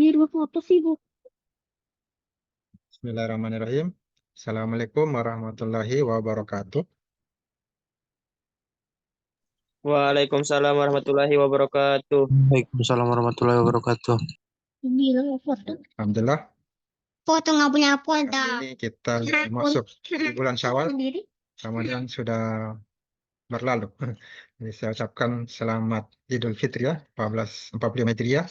beli 2 foto sih, Bu? Bismillahirrahmanirrahim. Assalamualaikum warahmatullahi wabarakatuh. Waalaikumsalam warahmatullahi wabarakatuh. Waalaikumsalam warahmatullahi wabarakatuh. Bilang foto. Alhamdulillah, Foto nggak punya foto. ini kita masuk di bulan Syawal. Sendiri. Ramadan sudah berlalu. Jadi saya ucapkan selamat Idul Fitri ya, 1445 Hijriah.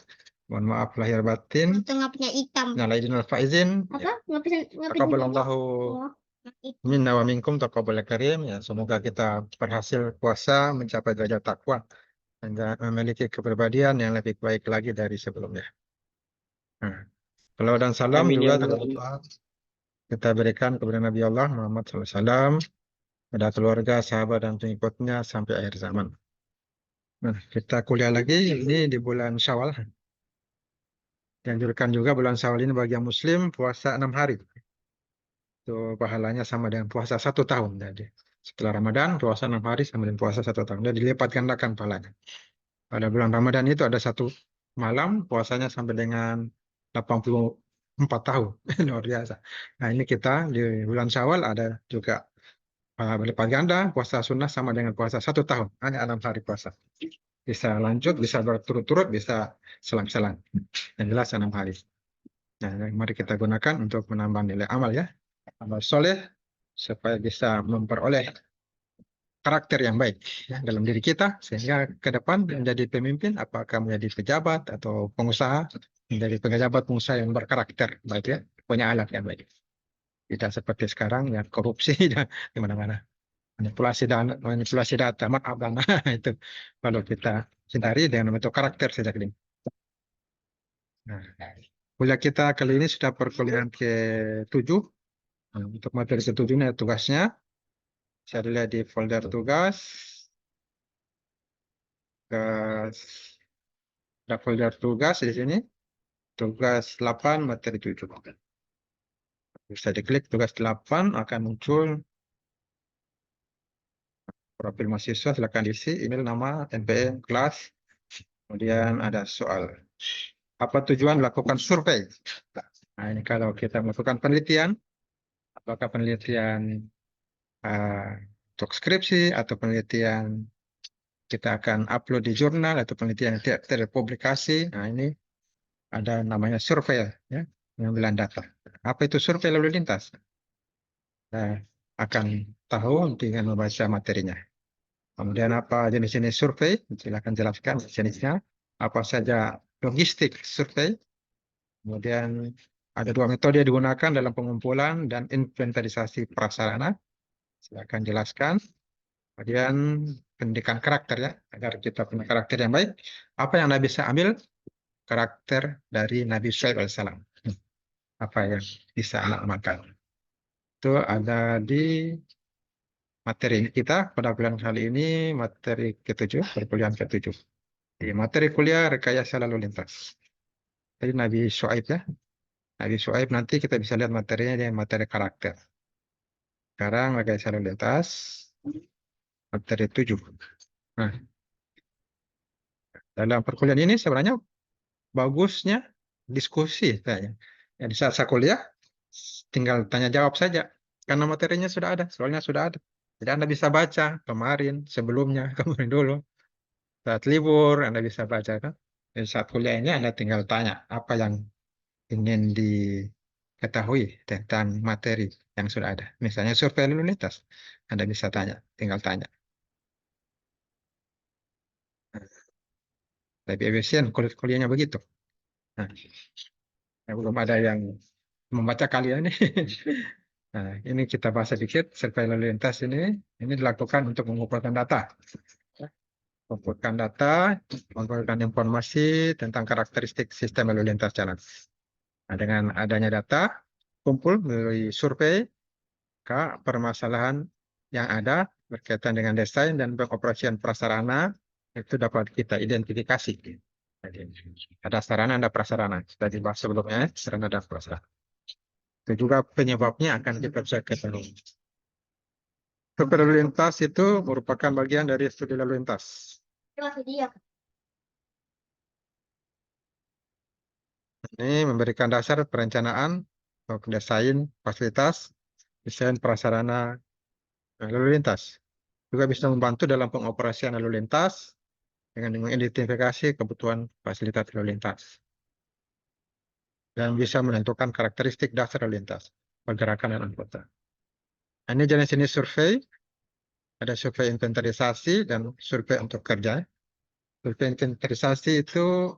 Mohon maaf lahir batin. Foto nggak punya hitam. Nyala idin wal faizin. Apa? Nggak bisa Taqabbalallahu Oh, minna wa minkum taqabbal karim. Ya, semoga kita berhasil puasa mencapai derajat takwa dan memiliki kepribadian yang lebih baik lagi dari sebelumnya. Nah, salawat dan salam Amin juga ya Allah. kita berikan kepada Nabi Allah Muhammad SAW, pada keluarga, sahabat, dan pengikutnya sampai akhir zaman. Nah, kita kuliah lagi ini di bulan Syawal. Dianjurkan juga bulan Syawal ini bagi yang Muslim puasa 6 hari. Itu pahalanya sama dengan puasa 1 tahun. Jadi setelah Ramadan puasa 6 hari sama dengan puasa 1 tahun. Jadi dilipat gandakan pahalanya. Pada bulan Ramadan itu ada 1 malam puasanya sampai dengan 84 tahun. Luar biasa. Nah ini kita di bulan Syawal ada juga berlipat ganda puasa sunnah sama dengan puasa 1 tahun. Hanya 6 hari puasa. Bisa lanjut, bisa berturut-turut, bisa selang-selang. Yang jelas 6 hari. Nah, mari kita gunakan untuk menambah nilai amal ya. Amal soleh supaya bisa memperoleh karakter yang baik ya, dalam diri kita sehingga ke depan menjadi pemimpin, apakah menjadi pejabat atau pengusaha, menjadi pejabat pengusaha yang berkarakter baik ya, punya alat yang baik. Tidak seperti sekarang yang korupsi di mana-mana. Manipulasi data, maaf dana itu kalau kita hindari dengan membentuk karakter sejak dini. Nah, kuliah kita kali ini sudah perkuliahan ke-7. Nah, untuk materi ke-7 ini ada tugasnya. Saya dilihat di folder tugas. Ada folder tugas di sini. Tugas 8 materi 7. Bisa diklik tugas 8 akan muncul profil mahasiswa, silakan diisi email, nama, NPM, kelas. Kemudian ada soal. Apa tujuan melakukan survei? Nah, ini kalau kita melakukan penelitian, apakah penelitian untuk skripsi atau penelitian kita akan upload di jurnal atau penelitian yang tidak terpublikasi. Nah, ini ada namanya survei ya, pengambilan data. Apa itu survei lalu lintas? Nah, akan tahu dengan membaca materinya. Kemudian apa jenis-jenis survei? Silakan jelaskan jenisnya. Apa saja logistik survei? Kemudian ada 2 metode yang digunakan dalam pengumpulan dan inventarisasi prasarana. Silakan jelaskan. Kemudian pendidikan karakter ya, agar kita punya karakter yang baik. Apa yang Anda bisa ambil? Karakter dari Nabi Shu'aib alaihissalam. Apa yang bisa Anda amalkan? Itu ada di materi kita pada bulan kali ini, materi ke-7, perkuliahan ke-7. Di materi kuliah rekayasa lalu lintas. Jadi Nabi Shu'aib ya. Nabi Shu'aib nanti kita bisa lihat materinya di materi karakter. Sekarang rekayasa lalu lintas, materi 7. Nah, dalam perkuliahan ini sebenarnya bagusnya diskusi kayaknya. Ya, di saat saya kuliah, tinggal tanya jawab saja. Karena materinya sudah ada, soalnya sudah ada. Jadi Anda bisa baca kemarin, sebelumnya, kemarin dulu. Saat libur, Anda bisa baca kan. Jadi saat kuliah ini Anda tinggal tanya apa yang ingin diketahui tentang materi yang sudah ada. Misalnya survei lalu lintas, Anda bisa tanya, tinggal tanya. Lebih efisien kuliahnya begitu. Nah, belum ada yang membaca kalian ini. Nah, ini kita bahas sedikit. Survei lalu lintas ini dilakukan untuk mengumpulkan data. Mengumpulkan informasi tentang karakteristik sistem lalu lintas jalan. Nah, dengan adanya data, kumpul melalui survei, permasalahan yang ada berkaitan dengan desain dan pengoperasian prasarana, itu dapat kita identifikasi. Jadi, ada sarana, ada prasarana. Sudah dibahas sebelumnya, sarana dan prasarana. Itu juga penyebabnya akan kita bisa ketahui. Studi lalu lintas itu merupakan bagian dari studi lalu lintas. Ini memberikan dasar perencanaan untuk desain fasilitas, desain prasarana lalu lintas. Juga bisa membantu dalam pengoperasian lalu lintas dengan mengidentifikasi kebutuhan fasilitas lalu lintas. Dan bisa menentukan karakteristik dasar lalu lintas, pergerakan dan anggota. Ini jenis-jenis survei. Ada survei inventarisasi dan survei untuk kerja. Survei inventarisasi itu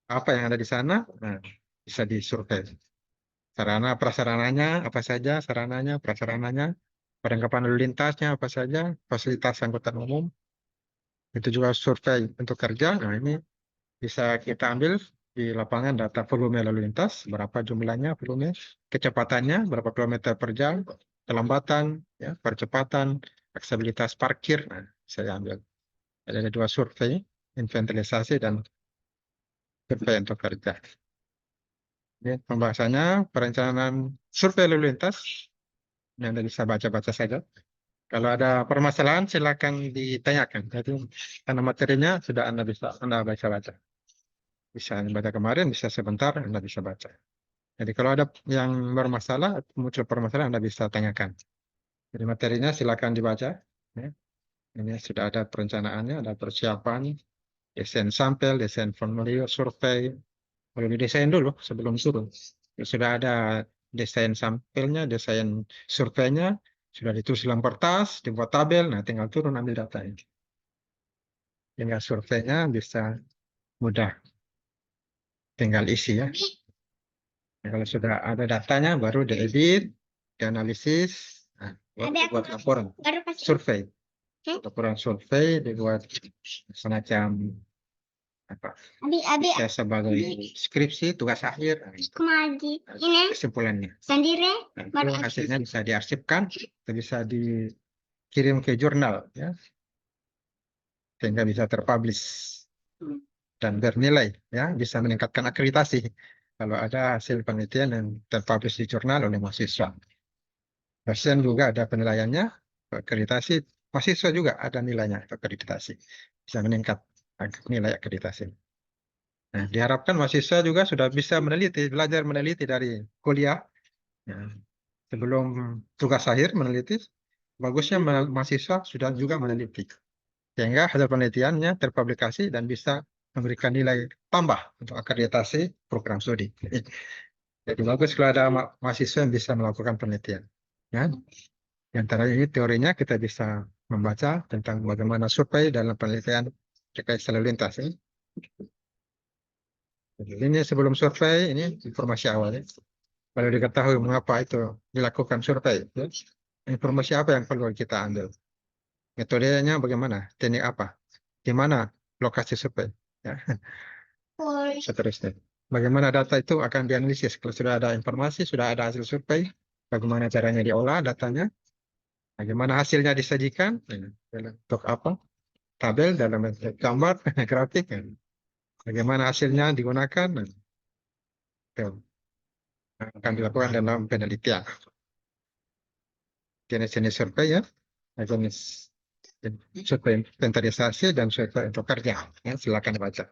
apa yang ada di sana, nah, bisa disurvei. Sarana prasarananya apa saja, sarananya, prasarananya, perlengkapan lalu lintasnya apa saja, fasilitas angkutan umum. Itu juga survei untuk kerja. Nah, ini bisa kita ambil di lapangan data volume lalu lintas, berapa jumlahnya volume, kecepatannya, berapa kilometer per jam, kelambatan, ya, percepatan, aksesibilitas parkir. Nah, saya ambil. Ada dua survei, inventarisasi dan survei untuk kerja. Ini pembahasannya perencanaan survei lalu lintas. Ini Anda bisa baca-baca saja. Kalau ada permasalahan silakan ditanyakan. Jadi karena materinya sudah Anda bisa baca-baca. Bisa Anda baca kemarin, bisa sebentar Anda bisa baca. Jadi kalau ada yang bermasalah, muncul permasalahan Anda bisa tanyakan. Jadi materinya silakan dibaca. Ya. Ini sudah ada perencanaannya, ada persiapan, desain sampel, desain formulir, survei. Perlu didesain dulu sebelum turun. Ya, sudah ada desain sampelnya, desain surveinya, sudah ditulis dalam kertas, dibuat tabel, nah tinggal turun ambil datanya. Tinggal surveinya bisa mudah, tinggal isi ya. Nah, kalau sudah ada datanya, baru diedit, dianalisis, nah, baru Ada dibuat laporan baru pas survei. Hah? Laporan survei dibuat semacam apa? abi Bisa sebagai skripsi, tugas akhir, nah, itu kemagi ini kesimpulannya. sendiri Nah, itu baru hasilnya bisa diarsipkan, bisa dikirim ke jurnal, ya, sehingga bisa terpublish dan bernilai, ya, bisa meningkatkan akreditasi kalau ada hasil penelitian yang terpublish di jurnal oleh mahasiswa. Dosen juga ada penilaiannya, akreditasi, mahasiswa juga ada nilainya akreditasi, bisa meningkat nilai akreditasi. Nah, diharapkan mahasiswa juga sudah bisa meneliti, belajar meneliti dari kuliah. Ya, sebelum tugas akhir meneliti, bagusnya mahasiswa sudah juga meneliti. Sehingga hasil penelitiannya terpublikasi dan bisa memberikan nilai tambah untuk akreditasi program studi. Jadi bagus kalau ada mahasiswa yang bisa melakukan penelitian. Ya. Di antara ini teorinya kita bisa membaca tentang bagaimana survei dalam penelitian terkait selalu lintas. Ya. Jadi ini sebelum survei, ini informasi awalnya. Kalau diketahui mengapa itu dilakukan survei, ya. Informasi apa yang perlu kita ambil? Metodenya bagaimana? Teknik apa? Di mana lokasi survei? Ya, seterusnya. Bagaimana data itu akan dianalisis? Kalau sudah ada informasi, sudah ada hasil survei, bagaimana caranya diolah datanya? Bagaimana hasilnya disajikan? Untuk apa? Tabel dalam bentuk gambar, grafik. Ya. Bagaimana hasilnya digunakan? Itu akan dilakukan dalam penelitian. Jenis-jenis survei ya, jenis survei inventarisasi dan survei untuk kerja. Ya, silakan baca.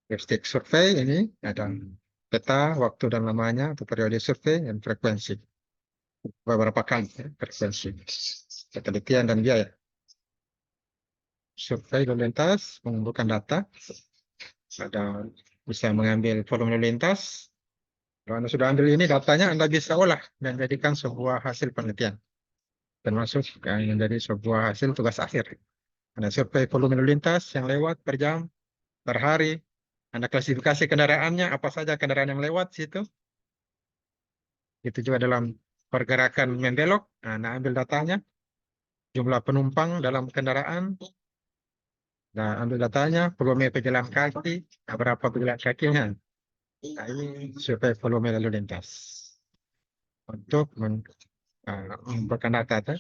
Statistik survei ini ada peta, waktu dan lamanya, atau periode survei, dan frekuensi. Beberapa kali ya, frekuensi. Penelitian dan biaya. Survei lalu lintas mengumpulkan data. Ada bisa mengambil volume lalu lintas. Kalau Anda sudah ambil ini datanya, Anda bisa olah dan jadikan sebuah hasil penelitian. Termasuk yang menjadi sebuah hasil tugas akhir. Anda survei volume lalu lintas yang lewat per jam, per hari. Anda klasifikasi kendaraannya, apa saja kendaraan yang lewat situ. Itu juga dalam pergerakan membelok. Nah, Anda ambil datanya. Jumlah penumpang dalam kendaraan. Nah, ambil datanya, volume pejalan kaki. Nah, berapa pejalan kakinya. Nah, ini survei volume lalu lintas. Untuk mengumpulkan data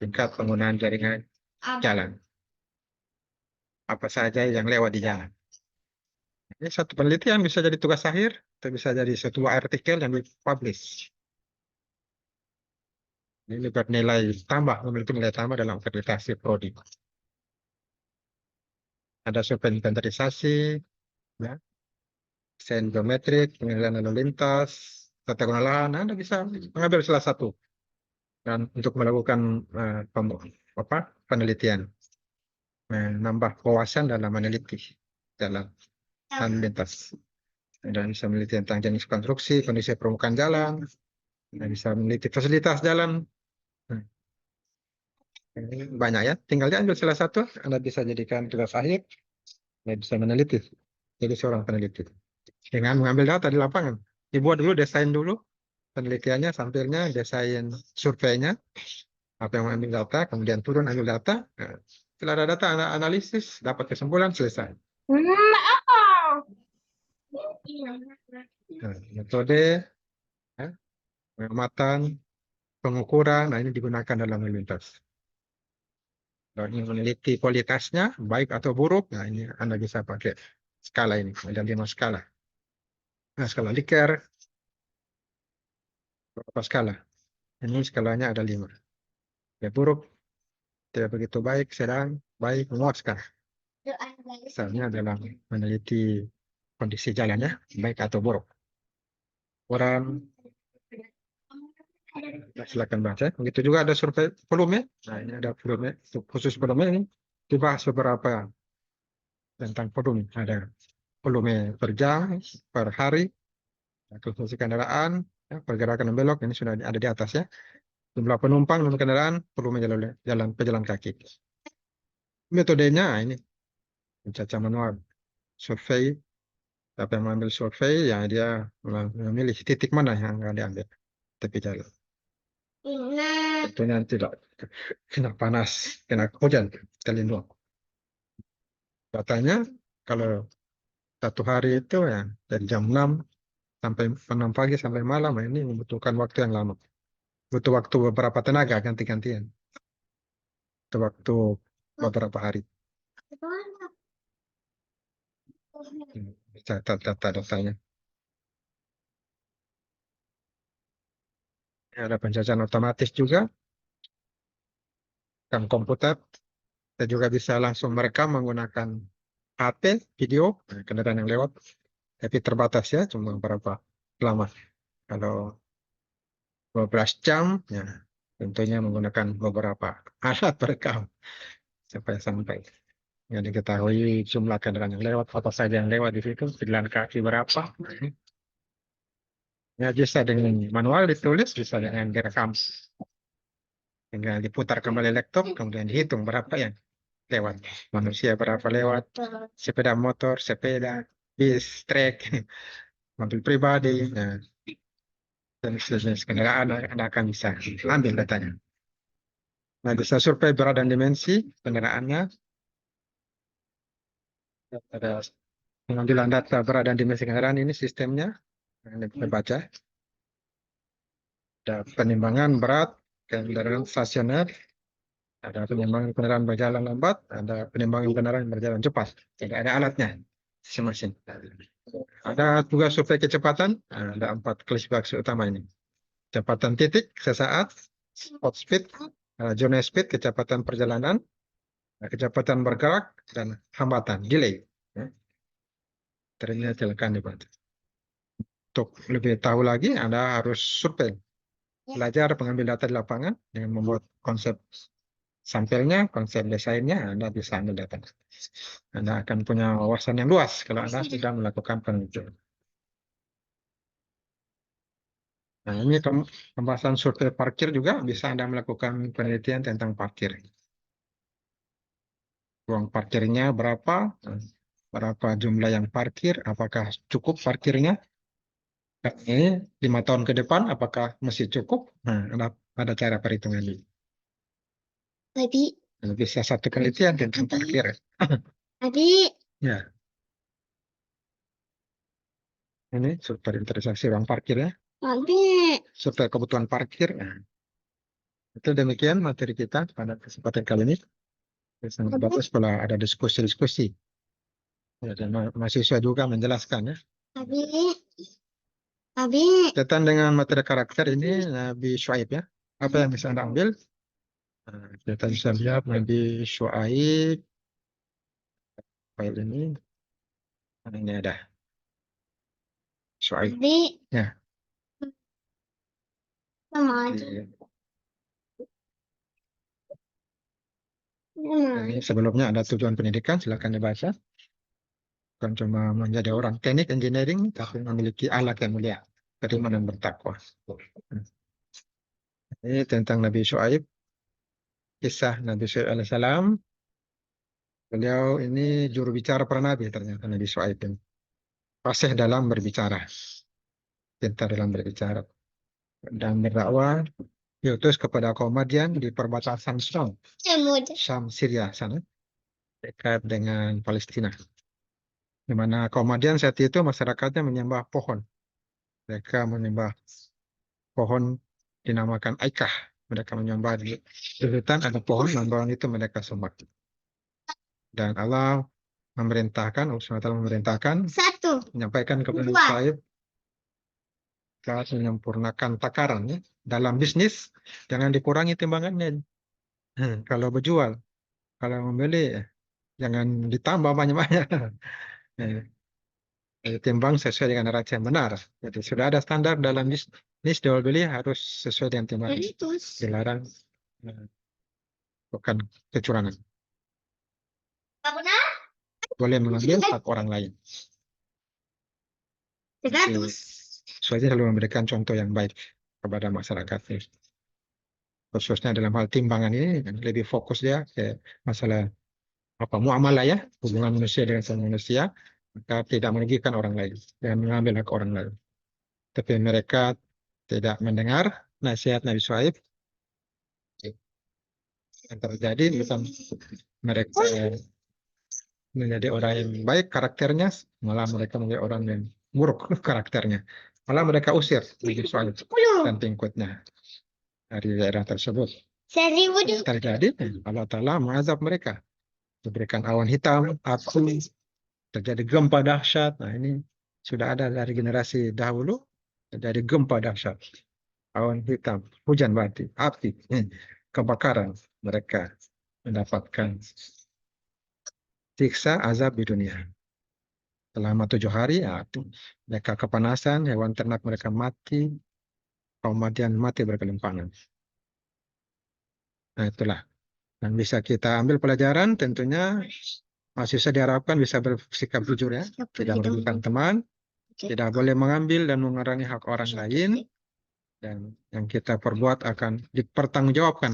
tingkat penggunaan jaringan jalan. Apa saja yang lewat di jalan. Ini satu penelitian bisa jadi tugas akhir, atau bisa jadi sebuah artikel yang dipublish. Ini bernilai tambah, memiliki nilai tambah dalam akreditasi prodi. Ada survei inventarisasi, Ya. Desain geometrik, penilaian lalu lintas, tata guna lahan, Anda bisa mengambil salah satu dan untuk melakukan penelitian, menambah wawasan dalam meneliti dalam lalu lintas. Dan bisa meneliti tentang jenis konstruksi, kondisi permukaan jalan, dan bisa meneliti fasilitas jalan. Nah, ini banyak ya, tinggal diambil salah satu, Anda bisa jadikan tugas akhir, Anda bisa meneliti, jadi seorang peneliti. Dengan mengambil data di lapangan, dibuat dulu, desain dulu penelitiannya, sampelnya, desain surveinya, apa yang mengambil data, kemudian turun ambil data. Nah, setelah ada data, Anda analisis, dapat kesimpulan, selesai. Nah, metode ya, pengamatan, pengukuran, nah ini digunakan dalam lalu lintas. Kalau ingin meneliti kualitasnya, baik atau buruk, nah ini Anda bisa pakai skala ini, ada 5 skala. Nah, skala Likert, berapa skala? Ini skalanya ada 5. Ya, buruk, tidak begitu baik, sedang, baik, memuaskan. Misalnya dalam meneliti kondisi jalannya, baik atau buruk. Ukuran, nah, silakan baca. Begitu juga ada survei volume. Nah, ini ada volume, khusus volume ini dibahas beberapa tentang volume. Ada volume per jam, per hari, konsumsi kendaraan, ya, pergerakan dan belok, ini sudah ada di atas ya. Jumlah penumpang dalam kendaraan, volume jalan pejalan kaki. Metodenya ini mencacah manual, survei. Siapa yang mengambil survei, ya dia memilih titik mana yang akan diambil tepi jalan. Tentunya tidak kena panas, kena hujan, terlindung. Katanya kalau satu hari itu ya dari jam 6 sampai 6 pagi sampai malam, ini membutuhkan waktu yang lama. Butuh waktu beberapa tenaga ganti-gantian. Butuh waktu beberapa hari. Catat data-datanya. Ada pencacahan otomatis juga. Kan komputer. Kita juga bisa langsung merekam menggunakan HP, video, kendaraan yang lewat. Tapi terbatas ya, cuma berapa lama. Kalau 12 jam, ya tentunya menggunakan beberapa alat perekam sampai sampai. Yang diketahui jumlah kendaraan yang lewat, apa saja yang lewat di situ, jalan kaki berapa. Ya bisa dengan manual ditulis, bisa dengan direkam. Tinggal diputar kembali laptop, kemudian dihitung berapa yang lewat. Manusia berapa lewat, sepeda motor, sepeda, bis, trek, mobil pribadi, nah, dan jenis kendaraan Anda akan bisa ambil datanya. Nah, bisa survei berat dan dimensi kendaraannya. Ada pengambilan data berat dan dimensi kendaraan, ini sistemnya. Anda bisa baca. Ada penimbangan berat kendaraan stasioner, ada penimbangan kendaraan berjalan lambat, ada penimbangan kendaraan berjalan cepat. Jadi ada alatnya masing-masing. Ada juga survei kecepatan, ada 4 klasifikasi utama ini. Kecepatan titik sesaat, spot speed, journey speed, kecepatan perjalanan, kecepatan bergerak, dan hambatan, delay. Ternyata silakan dibantu. Untuk lebih tahu lagi, Anda harus survei. Belajar pengambil data di lapangan dengan membuat konsep sampelnya, konsep desainnya, Anda bisa ambil data. Anda akan punya wawasan yang luas kalau Anda sudah melakukan penelitian. Nah, ini pembahasan survei parkir juga bisa Anda melakukan penelitian tentang parkir. Ruang parkirnya berapa, berapa jumlah yang parkir, apakah cukup parkirnya. Ini 5 tahun ke depan, apakah masih cukup? Nah, ada cara perhitungannya. Abi, Bisa satu penelitian tentang parkir. Abi, Ya, ini survei inventarisasi ruang parkir ya. Abi. Survei kebutuhan parkir. Nah, itu demikian materi kita pada kesempatan kali ini. Sangat bagus kalau ada diskusi-diskusi. Ya, dan mahasiswa juga menjelaskan ya. Abi, Abi. Kaitan dengan materi karakter ini Nabi Syuaib ya. Apa yang bisa Anda ambil? Nah, kita bisa lihat Nabi Syuaib file ini. Nah, ini ada Syuaib. Abi. Ya. Sama aja. Jadi, Sama ini aja. sebelumnya ada tujuan pendidikan, silakan dibaca. Bukan cuma menjadi orang teknik engineering, tapi memiliki akhlak yang mulia, beriman dan bertakwa. Ini tentang Nabi Syuaib, kisah Nabi Syuaib alaihissalam. Beliau ini juru bicara para nabi ternyata Nabi Syuaib ini. Fasih dalam berbicara, pintar dalam berbicara dan berdakwah. Diutus kepada kaum Madian di perbatasan Syam, Syria sana, dekat dengan Palestina. Di mana kaum Madian saat itu masyarakatnya menyembah pohon. Mereka menyembah pohon dinamakan Aikah. Mereka menyembah di hutan ada pohon, dan pohon itu mereka sembah. Dan Allah memerintahkan, Allah SWT memerintahkan, menyampaikan kepada Syuaib, harus menyempurnakan takaran ya. Dalam bisnis, jangan dikurangi timbangannya. Kalau berjual, kalau membeli, jangan ditambah banyak-banyak. Timbang sesuai dengan neraca yang benar. Jadi sudah ada standar dalam bisnis jual beli harus sesuai dengan timbangan. Dilarang bukan kecurangan. Boleh mengambil hak orang lain. Jadi selalu memberikan contoh yang baik kepada masyarakat. Khususnya dalam hal timbangan ini lebih fokus dia ke masalah muamalah ya, hubungan manusia dengan sama manusia, maka tidak merugikan orang lain dan mengambil hak orang lain. Tapi mereka tidak mendengar nasihat Nabi Syuaib. Yang terjadi bukan mereka menjadi orang yang baik karakternya, malah mereka menjadi orang yang buruk karakternya. Malah mereka usir Nabi Syuaib dan pengikutnya dari daerah tersebut. Terjadi, Allah Ta'ala mengazab mereka. Diberikan awan hitam, api, terjadi gempa dahsyat. Nah ini sudah ada dari generasi dahulu, terjadi gempa dahsyat. Awan hitam, hujan batu, api, kebakaran. Mereka mendapatkan siksa azab di dunia. Selama 7 hari, mereka kepanasan, hewan ternak mereka mati, kaum Madian mati berkelimpangan. Nah itulah. Dan bisa kita ambil pelajaran tentunya mahasiswa diharapkan bisa bersikap jujur ya, tidak merugikan teman, tidak boleh mengambil dan mengurangi hak orang lain, dan yang kita perbuat akan dipertanggungjawabkan.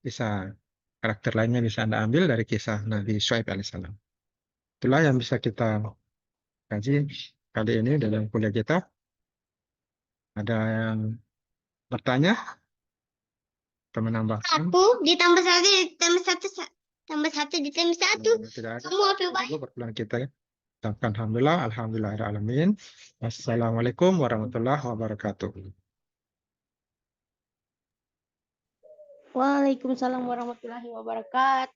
Bisa karakter lainnya bisa Anda ambil dari kisah Nabi Syuaib alaihissalam. Itulah yang bisa kita kaji kali ini dalam kuliah kita. Ada yang bertanya? Atau menambahkan? Ditambah satu ditambah satu. Tidak ada. Kamu apa baik? Perpuluhan kita ya. Alhamdulillah, alhamdulillahirrahmanirrahim. Wassalamualaikum warahmatullahi wabarakatuh. Waalaikumsalam warahmatullahi wabarakatuh.